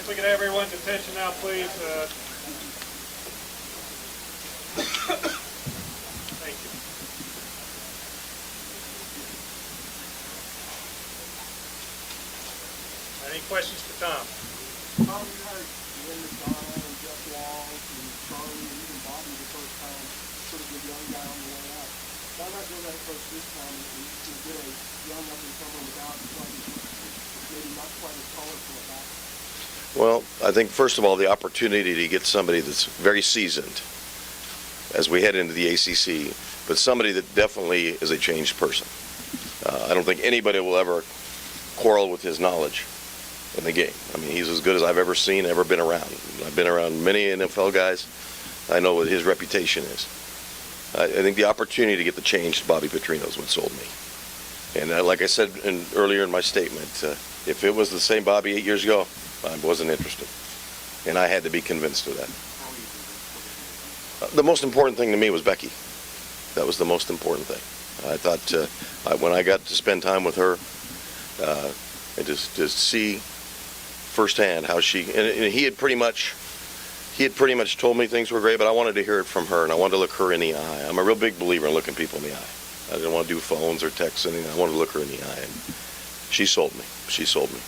if we could have everyone's attention now, please. Thank you. Any questions for Tom? Tom, you had Lynn McDonald and Jeff Wall and Charlie and even Bobby the first time, sort of the young guy on the way up. Why not go that approach this time and get a young up-and-comer without maybe not quite as colorful a back? Well, I think first of all, the opportunity to get somebody that's very seasoned as we head into the ACC, but somebody that definitely is a changed person. I don't think anybody will ever quarrel with his knowledge in the game. I mean, he's as good as I've ever seen, ever been around. I've been around many NFL guys. I know what his reputation is. I think the opportunity to get the change to Bobby Petrino is what sold me. And like I said earlier in my statement, if it was the same Bobby 8 years ago, I wasn't interested. And I had to be convinced of that. The most important thing to me was Becky. That was the most important thing. I thought when I got to spend time with her, and to see firsthand how and he had pretty much told me things were great, but I wanted to hear it from her, and I wanted to look her in the eye. I'm a real big believer in looking people in the eye. I didn't want to do phones or texts or anything. I wanted to look her in the eye, and she sold me. She sold me.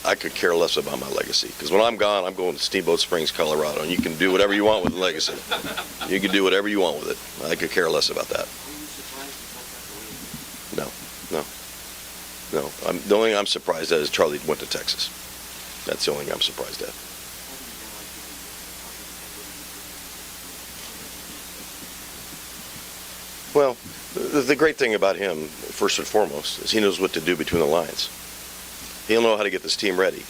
I could care less about my legacy, because when I'm gone, I'm going to Steamboat Springs, Colorado, and you can do whatever you want with the legacy. You can do whatever you want with it. I could care less about that. No. The only thing I'm surprised at is Charlie went to Texas. That's the only thing I'm surprised at. Well, the great thing about him, first and foremost, is he knows what to do between the lines. He'll know how to get this team ready.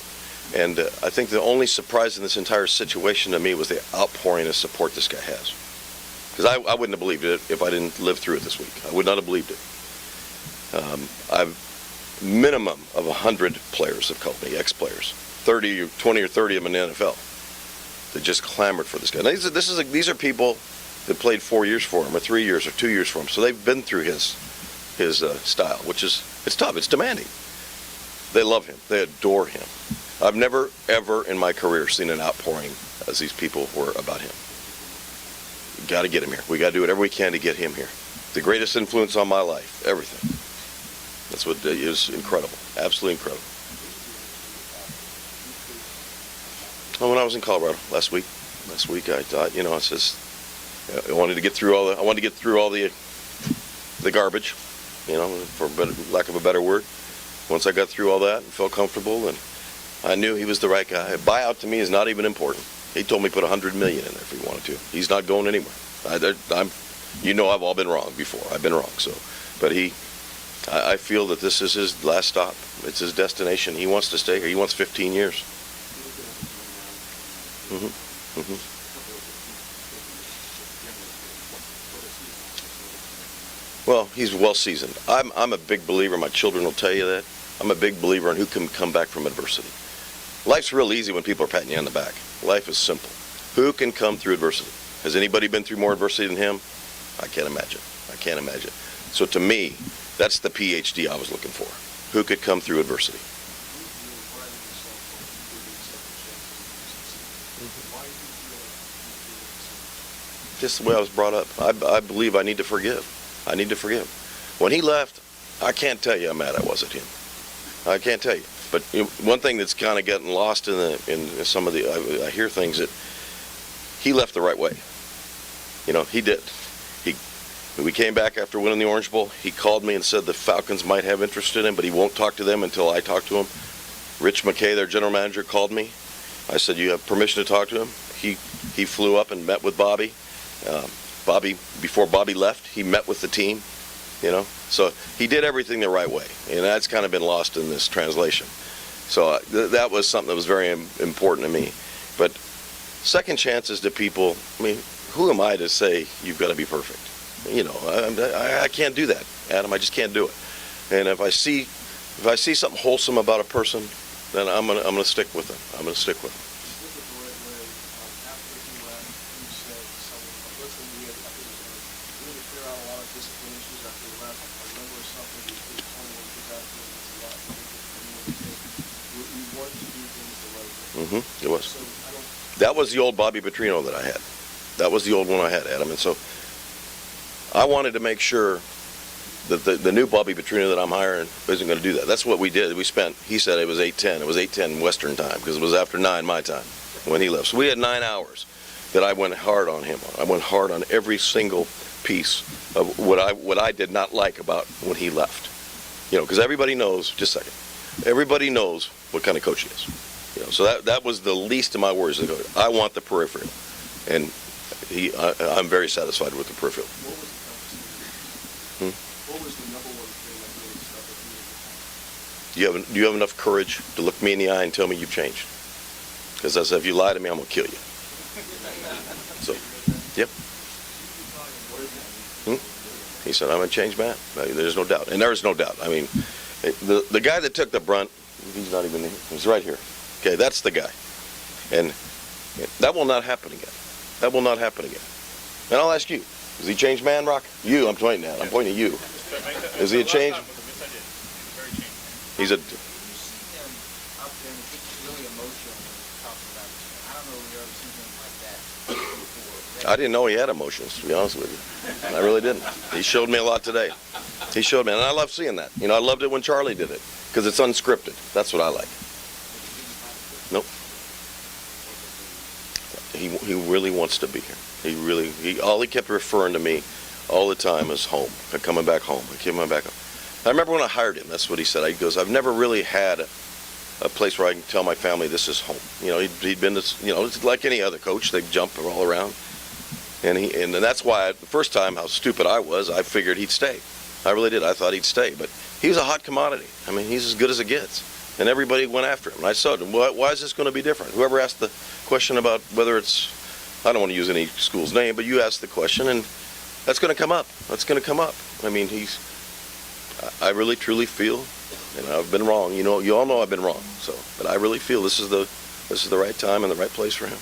And I think the only surprise in this entire situation to me was the outpouring of support this guy has. Because I wouldn't have believed it if I didn't live through it this week. I would not have believed it. I've minimum of 100 players have called me, ex-players, 20 or 30 of them in the NFL, that just clamored for this guy. Now, these are people that played 4 years for him, or 3 years, or 2 years for him. So they've been through his style, which is it's tough, it's demanding. They love him. They adore him. I've never, ever in my career seen an outpouring as these people were about him. We've got to get him here. We got to do whatever we can to get him here. The greatest influence on my life, everything. That's what is incredible. Absolutely incredible. Oh, when I was in Colorado last week, I thought, I says, I wanted to get through all the garbage, for lack of a better word. Once I got through all that and felt comfortable, and I knew he was the right guy. A buyout to me is not even important. He told me put $100 million in there if he wanted to. He's not going anywhere. I've all been wrong before. I've been wrong. But I feel that this is his last stop. It's his destination. He wants to stay here. He wants 15 years. Well, he's well seasoned. I'm a big believer. My children will tell you that. I'm a big believer in who can come back from adversity. Life's real easy when people are patting you on the back. Life is simple. Who can come through adversity? Has anybody been through more adversity than him? I can't imagine. So to me, that's the PhD I was looking for. Who could come through adversity? Just the way I was brought up. I believe I need to forgive. When he left, I can't tell you how mad I was at him. I can't tell you. But one thing that's kind of getting lost in some of I hear things that he left the right way. He did. We came back after winning the Orange Bowl. He called me and said the Falcons might have interest in him, but he won't talk to them until I talk to him. Rich McKay, their general manager, called me. I said, you have permission to talk to him? He flew up and met with Bobby. Before Bobby left, he met with the team. So he did everything the right way, and that's kind of been lost in this translation. So that was something that was very important to me. But second chances to people, who am I to say you've got to be perfect? I can't do that, Adam. I just can't do it. And if I see something wholesome about a person, then I'm gonna stick with them. It was. That was the old Bobby Petrino that I had. That was the old one I had, Adam. And so I wanted to make sure that the new Bobby Petrino that I'm hiring isn't going to do that. That's what we did. We spent, he said it was 8:10. It was 8:10 Western time because it was after 9 my time when he left. So we had 9 hours that I went hard on him on. I went hard on every single piece of what I did not like about when he left. You know, because everybody knows, just a second, everybody knows what kind of coach he is. You know, so that was the least of my worries. I want the peripheral. And I'm very satisfied with the peripheral. What was the number one thing that really stuck with you? Do you have enough courage to look me in the eye and tell me you've changed? Because I said, if you lie to me, I'm going to kill you. So, yep. He said, I'm a changed man. There's no doubt. And there is no doubt. I mean, the guy that took the brunt, he's not even here. He's right here. Okay, that's the guy. And that will not happen again. That will not happen again. And I'll ask you, is he a changed man, Rock? You, I'm pointing at. I'm pointing at you. Is he a changed? He's a... You see him out there and it's really emotional when he talks about it. I don't know if you've ever seen him like that before. I didn't know he had emotions, to be honest with you. I really didn't. He showed me a lot today. He showed me, and I love seeing that. You know, I loved it when Charlie did it, because it's unscripted. That's what I like. Nope. He really wants to be here. All he kept referring to me all the time is home. I'm coming back home. I'm coming back home. I remember when I hired him, that's what he said. He goes, I've never really had a place where I can tell my family this is home. You know, he'd been to, you know, it's like any other coach. They jump all around. And that's why the first time, how stupid I was, I figured he'd stay. I really did. I thought he'd stay. But he was a hot commodity. I mean, he's as good as it gets. And everybody went after him. And I said, why is this going to be different? Whoever asked the question about whether it's, I don't want to use any school's name, but you asked the question, and that's going to come up. That's going to come up. I mean, I really, truly feel, and I've been wrong. You know, you all know I've been wrong. So, but I really feel this is the right time and the right place for him.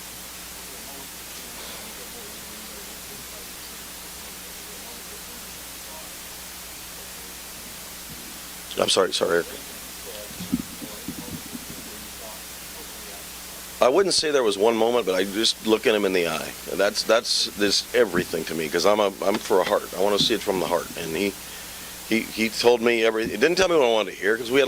I'm sorry, Eric. I wouldn't say there was one moment, but I just look at him in the eye. That's this everything to me, because I'm for a heart. I want to see it from the heart. And he told me everything. He didn't tell me what I wanted to hear, because we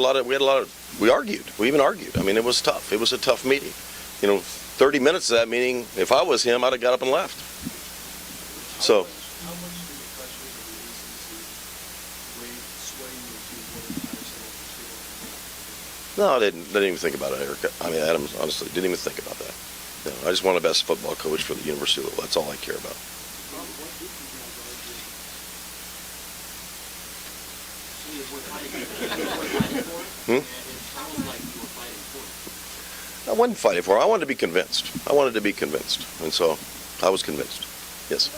argued. We even argued. I mean, it was tough. It was a tough meeting. You know, 30 minutes of that meeting, if I was him, I'd have got up and left. So. No, I didn't even think about it, Eric. I mean, Adam, honestly, didn't even think about that. No, I just want the best football coach for the University of Louisville. That's all I care about. I wasn't fighting for it. I wanted to be convinced. And so I was convinced. Yes.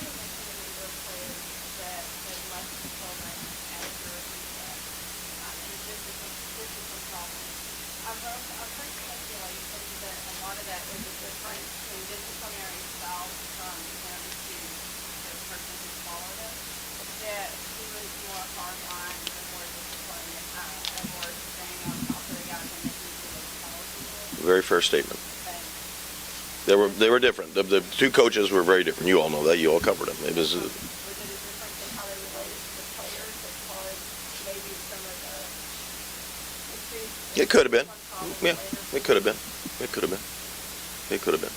Very fair statement. They were different. The two coaches were very different. You all know that. You all covered them. It was. It could have been. Yeah, it could have been. It could have been. It could have been.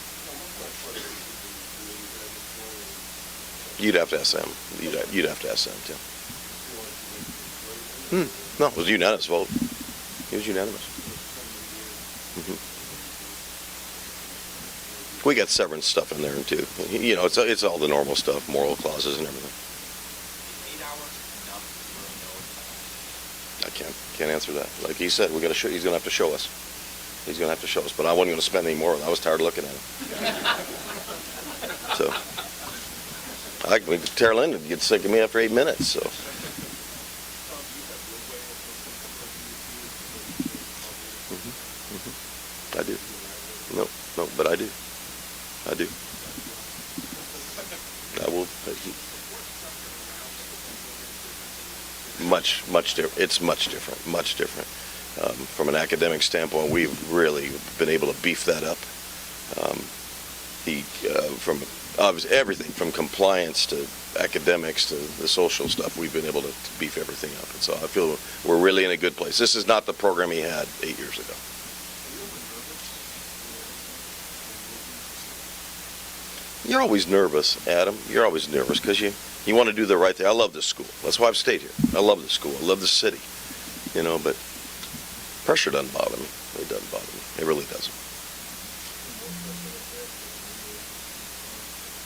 You'd have to ask them. You'd have to ask them, Tim. No, it was a unanimous vote. It was unanimous. We got severance stuff in there too. You know, it's all the normal stuff, moral clauses and everything. 8 hours enough to really know I can't answer that. Like he said, he's going to have to show us. He's going to have to show us. But I wasn't going to spend any more. I was tired of looking at him. So Tara Lynn would get sick of me after 8 minutes. So. I do. No, but I do. I will. Much different. It's much different. From an academic standpoint, we've really been able to beef that up. From obviously everything from compliance to academics to the social stuff, we've been able to beef everything up. And so I feel we're really in a good place. This is not the program he had 8 years ago. You're always nervous, Adam. You're always nervous because you want to do the right thing. I love this school. That's why I've stayed here. I love the school. I love the city. But pressure doesn't bother me. It doesn't bother me. It really doesn't.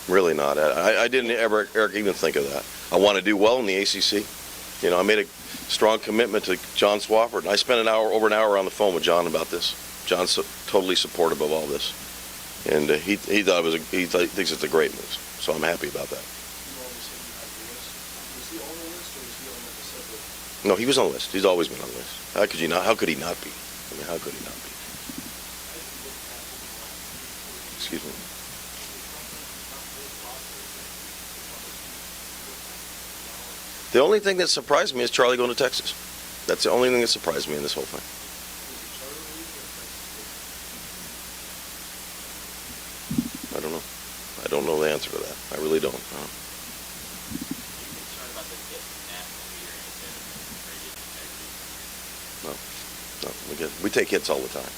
Really not. I didn't ever, Eric, even think of that. I want to do well in the ACC. I made a strong commitment to John Swafford, and I spent over an hour on the phone with John about this. John's totally supportive of all this, and he thinks it's a great move. So I'm happy about that. No, he was on the list. He's always been on the list. How could he not be? I mean, how could he not be? Excuse me. The only thing that surprised me is Charlie going to Texas. That's the only thing that surprised me in this whole thing. I don't know. I don't know the answer to that. I really don't. No. We take hits all the time.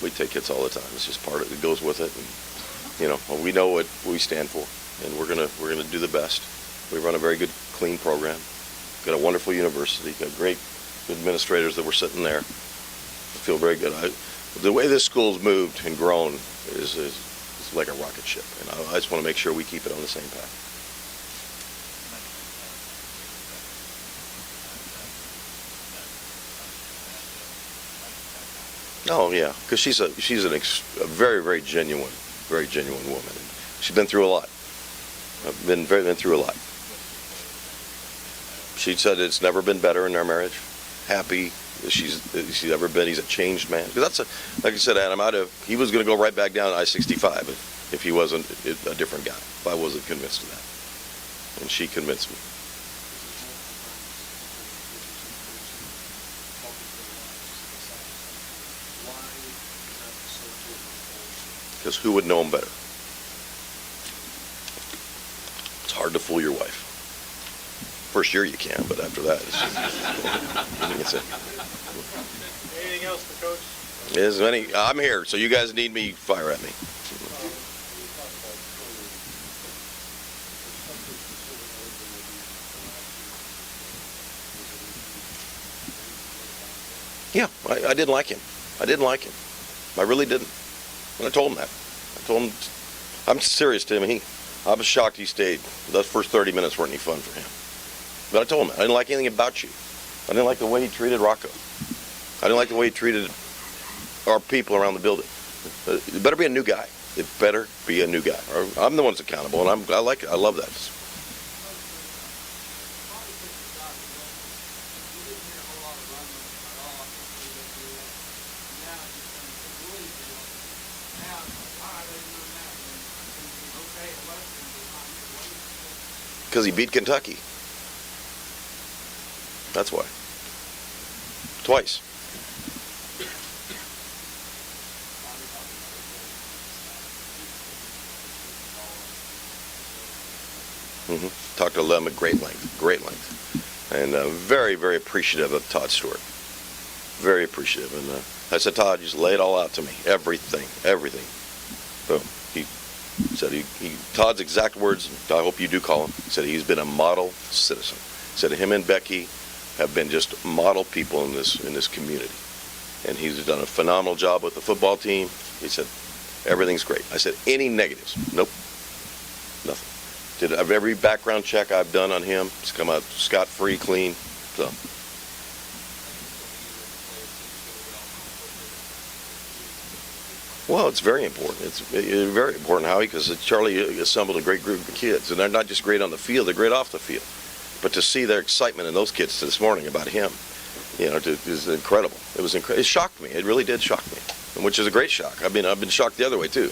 We take hits all the time. It's just part of it. It goes with it. And, we know what we stand for, and we're gonna do the best. We run a very good, clean program. Got a wonderful university. Got great administrators that were sitting there. I feel very good. The way this school's moved and grown is like a rocket ship, and I just want to make sure we keep it on the same path. Oh yeah, because she's a very, very genuine woman. She's been through a lot. Been through a lot. She said it's never been better in our marriage. Happy as she's ever been. He's a changed man. Because like I said, Adam, he was going to go right back down I-65 if he wasn't a different guy. If I wasn't convinced of that, and she convinced me. Because who would know him better? It's hard to fool your wife. First year you can, but after that, it's it. Anything else for Coach? I'm here, so you guys need me, fire at me. Yeah, I didn't like him. I really didn't. And I told him that. I told him, I'm serious, Timmy. I was shocked he stayed. Those first 30 minutes weren't any fun for him. But I told him, I didn't like anything about you. I didn't like the way he treated Rocco. I didn't like the way he treated our people around the building. It better be a new guy. It better be a new guy. I'm the one that's accountable, and I like it. I love that. Because he beat Kentucky. That's why. Twice. Talked to them at great length. And very, very appreciative of Todd Stewart. Very appreciative. And I said, Todd, just lay it all out to me. Everything. Boom. He said, Todd's exact words, I hope you do call him, he said he's been a model citizen. He said him and Becky have been just model people in this community. And he's done a phenomenal job with the football team. He said, everything's great. I said, any negatives? Nope. Nothing. Did every background check I've done on him. It's come out scot-free, clean. So. Well, it's very important. It's very important, Howie, because Charlie assembled a great group of kids. And they're not just great on the field, they're great off the field. But to see their excitement in those kids this morning about him, is incredible. It was incredible. It shocked me. It really did shock me, which is a great shock. I've been shocked the other way, too.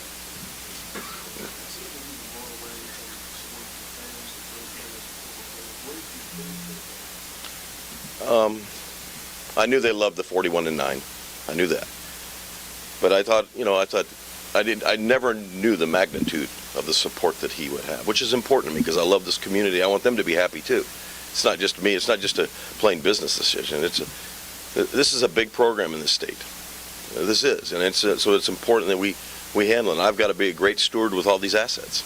I knew they loved the 41-9. I knew that. But I thought I never knew the magnitude of the support that he would have, which is important to me because I love this community. I want them to be happy too. It's not just me. It's not just a plain business decision. This is a big program in this state. This is, and so it's important that we handle it. And I've got to be a great steward with all these assets,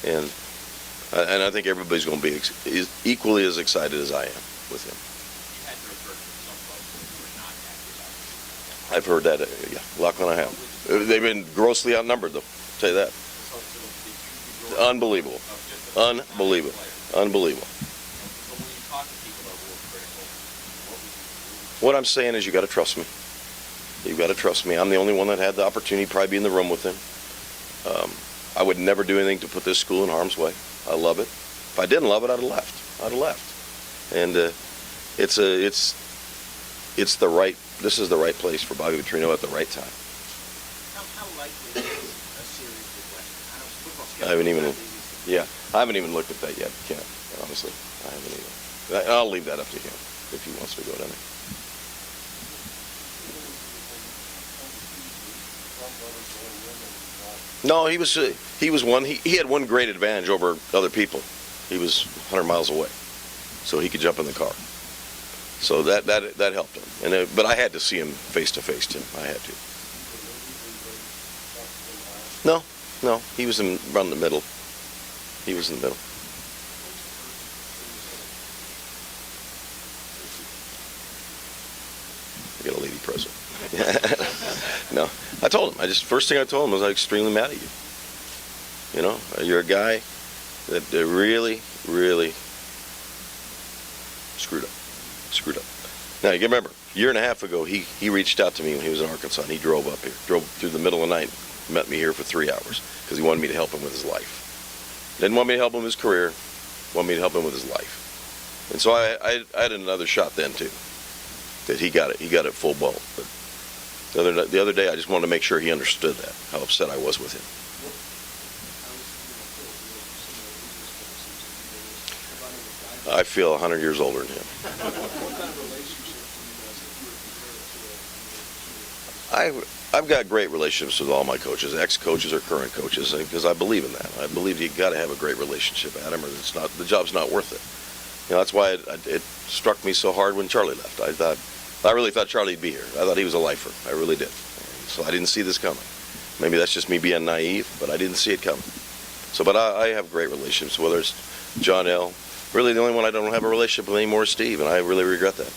and I think everybody's going to be equally as excited as I am with him. You had to refer to some folks who were not happy about it. I've heard that, yeah, Lachlan, I have. They've been grossly outnumbered, though. I'll tell you that. Unbelievable. Unbelievable. Unbelievable. So when you talk to people that were critical, what would you do? What I'm saying is you got to trust me. You've got to trust me. I'm the only one that had the opportunity to probably be in the room with him. I would never do anything to put this school in harm's way. I love it. If I didn't love it, I'd have left. I'd have left. And this is the right place for Bobby Petrino at the right time. How likely is a series with Western? I know football schedule. I haven't even, is not easy. yeah, I haven't even looked at that yet, Ken. Honestly, I haven't even. I'll leave that up to him if he wants to go down there. No, he was one. He had one great advantage over other people. He was 100 miles away, so he could jump in the car. So that helped him. But I had to see him face to face, Tim. I had to. No, he was around the middle. He was in the middle. I got a lady present. No, I told him. First thing I told him was I was extremely mad at you. You know, you're a guy that really, really screwed up. Now you can remember, a year and a half ago, he reached out to me when he was in Arkansas, and he drove up here, drove through the middle of the night, met me here for 3 hours because he wanted me to help him with his life. Didn't want me to help him with his career, wanted me to help him with his life. And so I had another shot then too. That he got it full blown. But the other day, I just wanted to make sure he understood that, how upset I was with him. I feel 100 years older than him. I've got great relationships with all my coaches, ex-coaches or current coaches, because I believe in that. I believe you got to have a great relationship, Adam, or the job's not worth it. You know, that's why it struck me so hard when Charlie left. I really thought Charlie'd be here. I thought he was a lifer. I really did. So I didn't see this coming. Maybe that's just me being naive, but I didn't see it coming. So, but I have great relationships, whether it's John L. Really, the only one I don't have a relationship with anymore is Steve, and I really regret that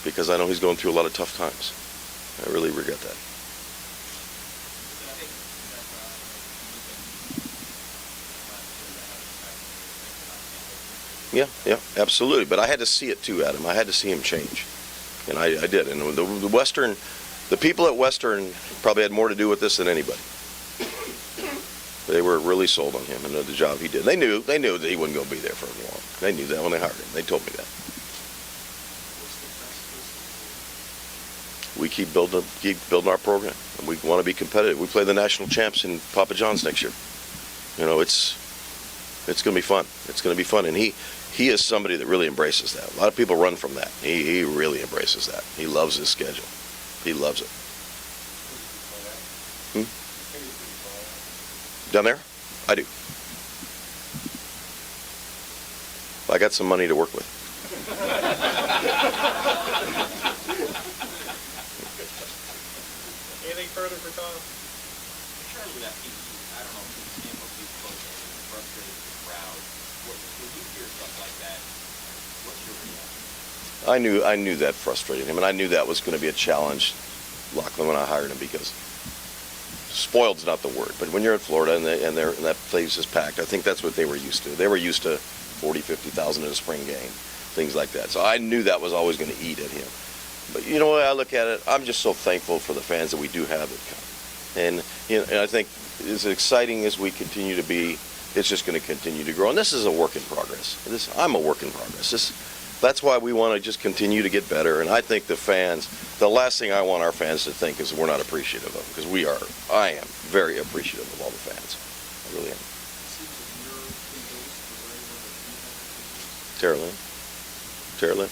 because I know he's going through a lot of tough times. I really regret that. Yeah, absolutely. But I had to see it too, Adam. I had to see him change, and I did. And the people at Western probably had more to do with this than anybody. They were really sold on him and the job he did. They knew that he wasn't going to be there for long. They knew that when they hired him. They told me that. We keep building our program, and we want to be competitive. We play the national champs in Papa John's next year. You know, it's going to be fun. It's going to be fun, and he is somebody that really embraces that. A lot of people run from that. He really embraces that. He loves his schedule. He loves it. Down there? I do. I got some money to work with. Anything further for Tom? Charlie, with that piece, I don't know if it's him or people close to him, frustrated with the crowd. When you hear stuff like that, what's your reaction? I knew that frustrated him, and I knew that was going to be a challenge, Lachlan, when I hired him, because spoiled's not the word, but when you're in Florida and that place is packed, I think that's what they were used to. They were used to 40,000, 50,000 in a spring game, things like that. So I knew that was always going to eat at him. But you know what, I look at it, I'm just so thankful for the fans that we do have that come. And, you know, and I think as exciting as we continue to be, it's just going to continue to grow. And this is a work in progress. I'm a work in progress. That's why we want to just continue to get better. And I think the fans, the last thing I want our fans to think is we're not appreciative of them, because we are. I am very appreciative of all the fans. I really am. Tara Lynn.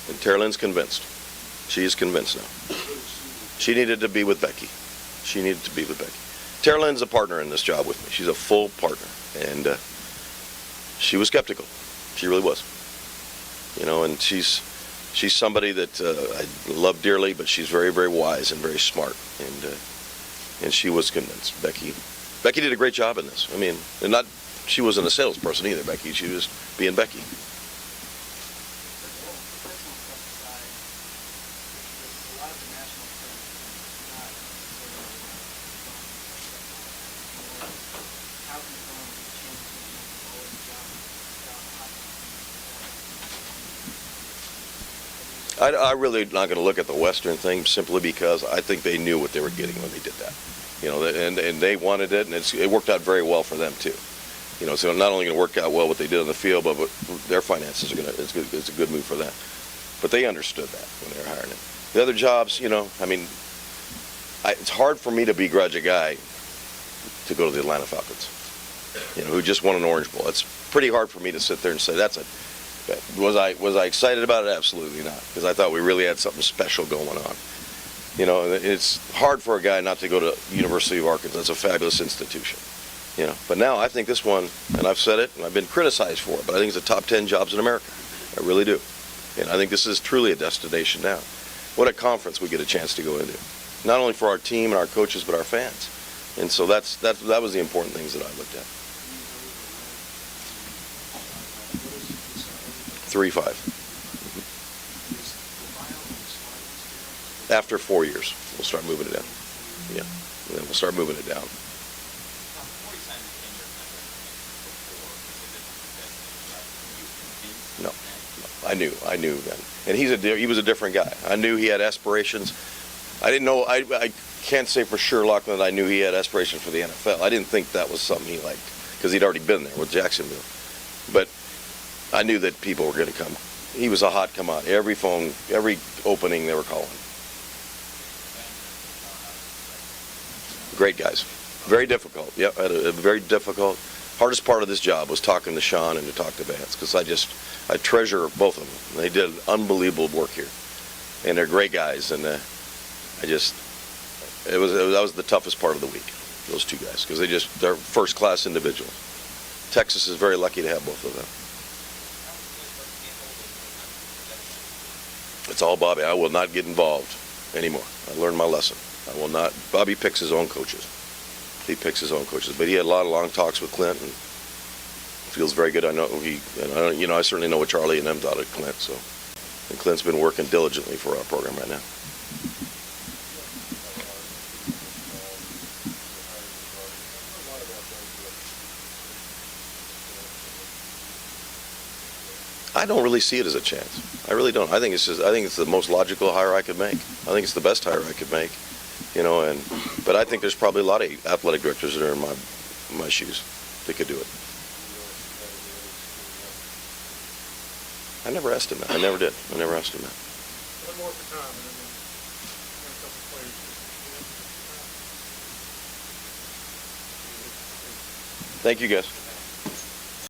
And Tara Lynn's convinced. She is convinced now. She needed to be with Becky. She needed to be with Becky. Tara Lynn's a partner in this job with me. She's a full partner, and she was skeptical. She really was. You know, and she's somebody that I love dearly, but she's very, very wise and very smart, and she was convinced. Becky did a great job in this. I mean, and she wasn't a salesperson either, Becky. She was being Becky. I really not going to look at the Western thing simply because I think they knew what they were getting when they did that. You know, and they wanted it, and it worked out very well for them too. You know, so not only going to work out well what they did on the field, but their finances are going to. It's a good move for them. But they understood that when they were hiring him. The other jobs, you know, I mean, it's hard for me to begrudge a guy to go to the Atlanta Falcons. You know, who just won an Orange Bowl. It's pretty hard for me to sit there and say that's it. Was I excited about it? Absolutely not, because I thought we really had something special going on. You know, it's hard for a guy not to go to University of Arkansas. It's a fabulous institution. You know, but now I think this one, and I've said it, and I've been criticized for it, but I think it's the top 10 jobs in America. I really do. And I think this is truly a destination now. What a conference we get a chance to go into, not only for our team and our coaches, but our fans. And so that was the important things that I looked at. 3-5. After 4 years, we'll start moving it down. Yeah, and then we'll start moving it down. No, I knew then. And he was a different guy. I knew he had aspirations. I didn't know. I can't say for sure, Lachlan, that I knew he had aspirations for the NFL. I didn't think that was something he liked because he'd already been there with Jacksonville. But I knew that people were going to come. He was a hot commodity. Every phone, every opening, they were calling. Great guys. Very difficult. Yep, I had a very difficult. Hardest part of this job was talking to Sean and to talk to Vance, because I treasure both of them. They did unbelievable work here, and they're great guys. And that was the toughest part of the week. Those two guys, because they're first-class individuals. Texas is very lucky to have both of them. It's all Bobby. I will not get involved anymore. I learned my lesson. I will not. Bobby picks his own coaches. He picks his own coaches. But he had a lot of long talks with Clint, and feels very good. I know I certainly know what Charlie and them thought of Clint. So, and Clint's been working diligently for our program right now. I don't really see it as a chance. I really don't. I think it's the most logical hire I could make. I think it's the best hire I could make. You know, but I think there's probably a lot of athletic directors that are in my shoes that could do it. I never asked him that. I never did. I never asked him that. One more for Tom, and then a couple plays. Thank you, guys.